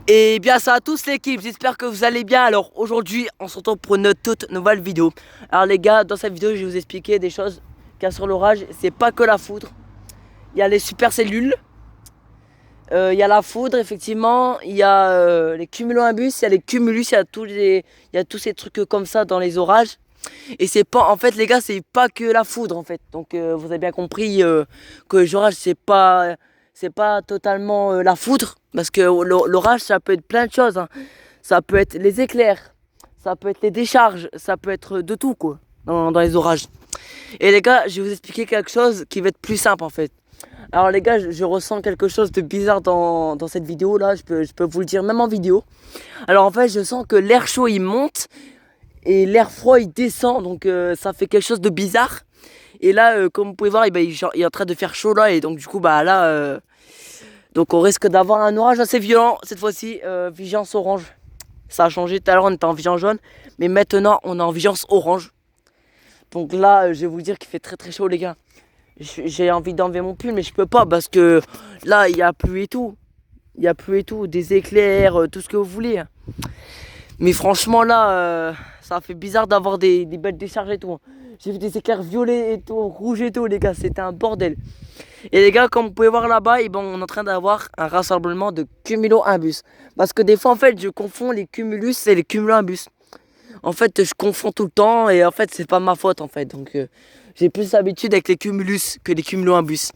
Et bien ça à tous l'équipe, j'espère que vous allez bien. Alors aujourd'hui on se retrouve pour une toute nouvelle vidéo. Alors les gars, dans cette vidéo je vais vous expliquer des choses qu'il y a sur l'orage. C'est pas que la foudre, il y a les supercellules, il y a la foudre effectivement, il y a les cumulonimbus, il y a les cumulus, il y a tous ces trucs comme ça dans les orages. Et c'est pas, en fait les gars, c'est pas que la foudre en fait. Donc vous avez bien compris que les orages c'est pas totalement la foudre, parce que l'orage ça peut être plein de choses, hein. Ça peut être les éclairs, ça peut être les décharges, ça peut être de tout quoi dans les orages. Et les gars, je vais vous expliquer quelque chose qui va être plus simple en fait. Alors les gars, je ressens quelque chose de bizarre dans cette vidéo là, je peux vous le dire même en vidéo. Alors en fait, je sens que l'air chaud il monte et l'air froid il descend, donc ça fait quelque chose de bizarre. Et là, comme vous pouvez voir, il est en train de faire chaud là, et donc du coup bah là, donc on risque d'avoir un orage assez violent cette fois-ci. Vigilance orange. Ça a changé, tout à l'heure on était en vigilance jaune, mais maintenant on est en vigilance orange. Donc là, je vais vous dire qu'il fait très très chaud les gars. J'ai envie d'enlever mon pull, mais je peux pas parce que là il y a pluie et tout. Il y a pluie et tout, des éclairs, tout ce que vous voulez. Mais franchement là, ça fait bizarre d'avoir des belles décharges et tout. J'ai vu des éclairs violets et tout, rouges et tout les gars, c'était un bordel. Et les gars, comme vous pouvez voir là-bas, et ben, on est en train d'avoir un rassemblement de cumulonimbus. Parce que des fois en fait je confonds les cumulus et les cumulonimbus. En fait je confonds tout le temps et en fait c'est pas ma faute en fait. Donc j'ai plus l'habitude avec les cumulus que les cumulonimbus.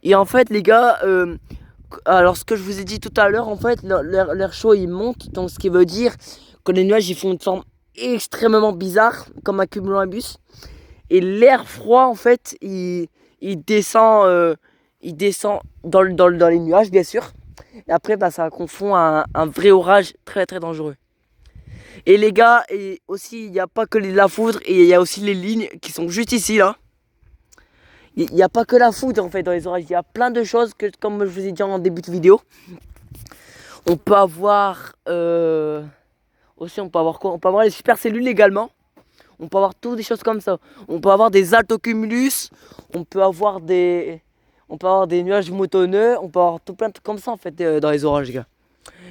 Et en fait les gars, alors ce que je vous ai dit tout à l'heure, en fait l'air chaud il monte, donc ce qui veut dire que les nuages ils font une forme extrêmement bizarre comme un cumulonimbus. Et l'air froid en fait il descend, dans les nuages bien sûr. Et après bah, ça confond un vrai orage très très dangereux. Et les gars, et aussi il n'y a pas que la foudre, et il y a aussi les lignes qui sont juste ici là. Il n'y a pas que la foudre en fait dans les orages, il y a plein de choses que, comme je vous ai dit en début de vidéo, on peut avoir aussi, on peut avoir quoi? On peut avoir les supercellules également. On peut avoir toutes des choses comme ça. On peut avoir des altocumulus, on peut avoir des nuages moutonneux, on peut avoir tout plein de trucs comme ça en fait dans les orages les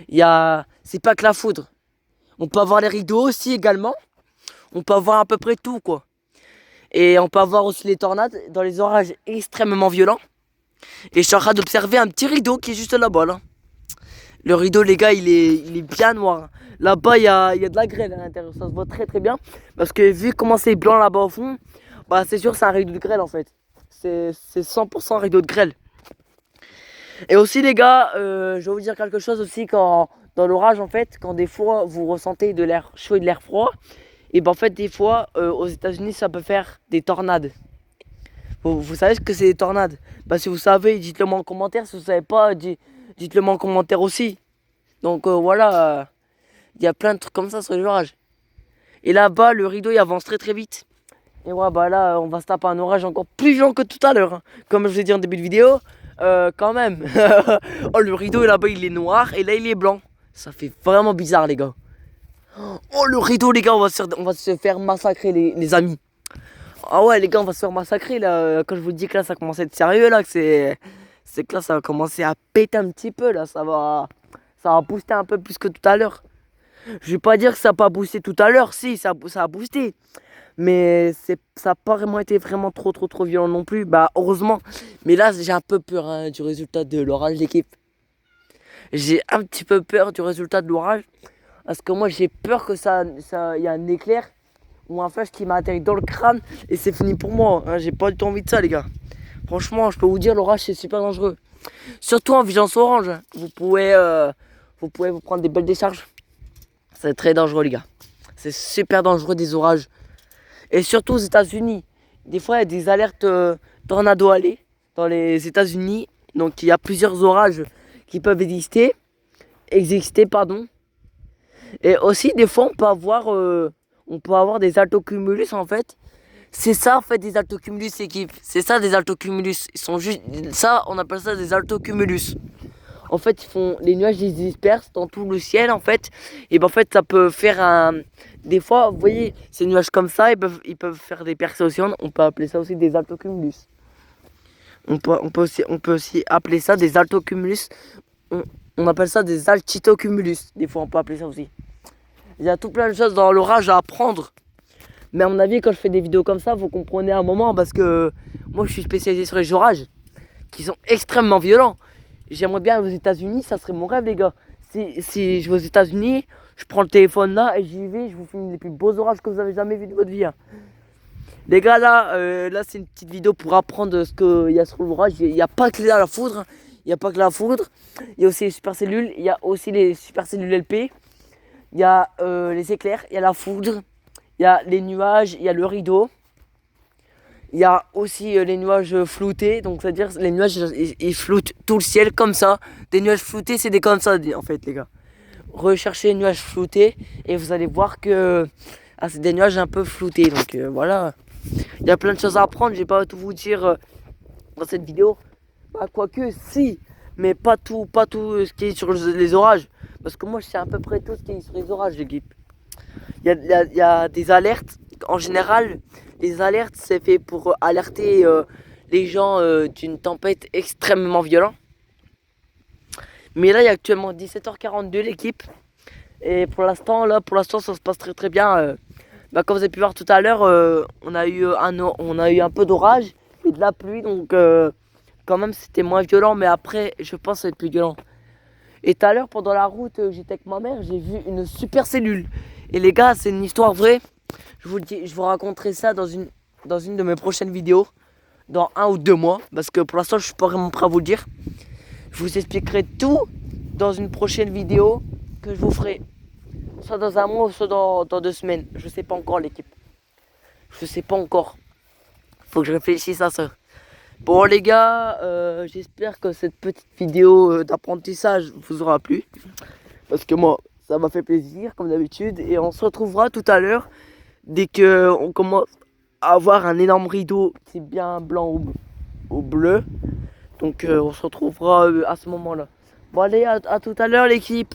gars. C'est pas que la foudre. On peut avoir les rideaux aussi également. On peut avoir à peu près tout quoi. Et on peut avoir aussi les tornades dans les orages extrêmement violents. Et je suis en train d'observer un petit rideau qui est juste là-bas là. Le rideau les gars il est bien noir. Là-bas il y a de la grêle à l'intérieur, ça se voit très très bien. Parce que vu comment c'est blanc là-bas au fond, bah c'est sûr c'est un rideau de grêle en fait. C'est 100% un rideau de grêle. Et aussi les gars, je vais vous dire quelque chose aussi quand dans l'orage en fait, quand des fois vous ressentez de l'air chaud et de l'air froid, et ben en fait des fois aux États-Unis ça peut faire des tornades. Vous savez ce que c'est des tornades? Bah si vous savez, dites-le moi en commentaire. Si vous savez pas, dites-le moi en commentaire aussi. Donc voilà, il y a plein de trucs comme ça sur les orages. Et là-bas, le rideau il avance très très vite. Et ouais, bah là, on va se taper un orage encore plus violent que tout à l'heure, hein. Comme je vous ai dit en début de vidéo, quand même. Oh, le rideau là-bas il est noir et là il est blanc. Ça fait vraiment bizarre, les gars. Oh, le rideau, les gars, on va se faire massacrer, les amis. Ah ouais, les gars, on va se faire massacrer là. Quand je vous dis que là, ça commence à être sérieux, là, c'est que là, ça va commencer à péter un petit peu, là. Ça va booster un peu plus que tout à l'heure. Je vais pas dire que ça n'a pas boosté tout à l'heure, si, ça a boosté. Mais ça n'a pas vraiment été vraiment trop violent non plus. Bah, heureusement. Mais là, j'ai un peu peur hein, du résultat de l'orage, l'équipe. J'ai un petit peu peur du résultat de l'orage. Parce que moi, j'ai peur que y a un éclair ou un flash qui m'a atterri dans le crâne et c'est fini pour moi, hein. J'ai pas du tout envie de ça, les gars. Franchement, je peux vous dire, l'orage, c'est super dangereux. Surtout en vigilance orange, hein. Vous pouvez vous prendre des belles décharges. C'est très dangereux, les gars. C'est super dangereux des orages. Et surtout aux États-Unis. Des fois, il y a des alertes tornado allées dans les États-Unis. Donc, il y a plusieurs orages qui peuvent exister, pardon. Et aussi, des fois, on peut avoir des altocumulus en fait. C'est ça en fait des altocumulus, équipe. C'est ça des altocumulus. Ils sont juste. Ça, on appelle ça des altocumulus. En fait, les nuages ils se dispersent dans tout le ciel en fait. Et ben en fait, ça peut faire un. Des fois, vous voyez, ces nuages comme ça, ils peuvent faire des percées océanes. On peut appeler ça aussi des altocumulus. On peut aussi appeler ça des altocumulus. On appelle ça des altitocumulus. Des fois, on peut appeler ça aussi. Il y a tout plein de choses dans l'orage à apprendre. Mais à mon avis, quand je fais des vidéos comme ça, vous comprenez un moment parce que moi, je suis spécialisé sur les orages qui sont extrêmement violents. J'aimerais bien aller aux États-Unis, ça serait mon rêve, les gars. Si je vais aux États-Unis, je prends le téléphone là et j'y vais, je vous filme les plus beaux orages que vous avez jamais vus de votre vie. Hein. Les gars, là c'est une petite vidéo pour apprendre ce qu'il y a sur l'orage. Il n'y a pas que la foudre, hein. Il n'y a pas que la foudre. Il y a aussi les supercellules, il y a aussi les supercellules LP. Il y a les éclairs, il y a la foudre, il y a les nuages, il y a le rideau. Il y a aussi les nuages floutés, donc c'est-à-dire les nuages ils floutent tout le ciel comme ça. Des nuages floutés, c'est des comme ça en fait, les gars. Recherchez les nuages floutés et vous allez voir que c'est des nuages un peu floutés. Donc voilà, il y a plein de choses à apprendre. Je vais pas tout vous dire dans cette vidéo. Bah, quoique si, mais pas tout ce qui est sur les orages. Parce que moi je sais à peu près tout ce qui est sur les orages, l'équipe. Il y a des alertes. En général, les alertes, c'est fait pour alerter les gens d'une tempête extrêmement violente. Mais là, il y a actuellement 17h42 l'équipe. Et pour l'instant, ça se passe très très bien. Bah, comme vous avez pu voir tout à l'heure, on a eu un peu d'orage et de la pluie. Donc quand même, c'était moins violent. Mais après, je pense que ça va être plus violent. Et tout à l'heure, pendant la route, j'étais avec ma mère, j'ai vu une super cellule. Et les gars, c'est une histoire vraie. Je vous le dis, je vous raconterai ça dans une de mes prochaines vidéos. Dans 1 ou 2 mois. Parce que pour l'instant, je suis pas vraiment prêt à vous le dire. Je vous expliquerai tout dans une prochaine vidéo que je vous ferai. Soit dans 1 mois, soit dans 2 semaines. Je sais pas encore, l'équipe. Je sais pas encore. Faut que je réfléchisse à ça. Bon les gars, j'espère que cette petite vidéo d'apprentissage vous aura plu. Parce que moi, ça m'a fait plaisir comme d'habitude. Et on se retrouvera tout à l'heure dès qu'on commence à avoir un énorme rideau qui est bien blanc ou bleu. Donc on se retrouvera à ce moment-là. Bon allez, à tout à l'heure l'équipe.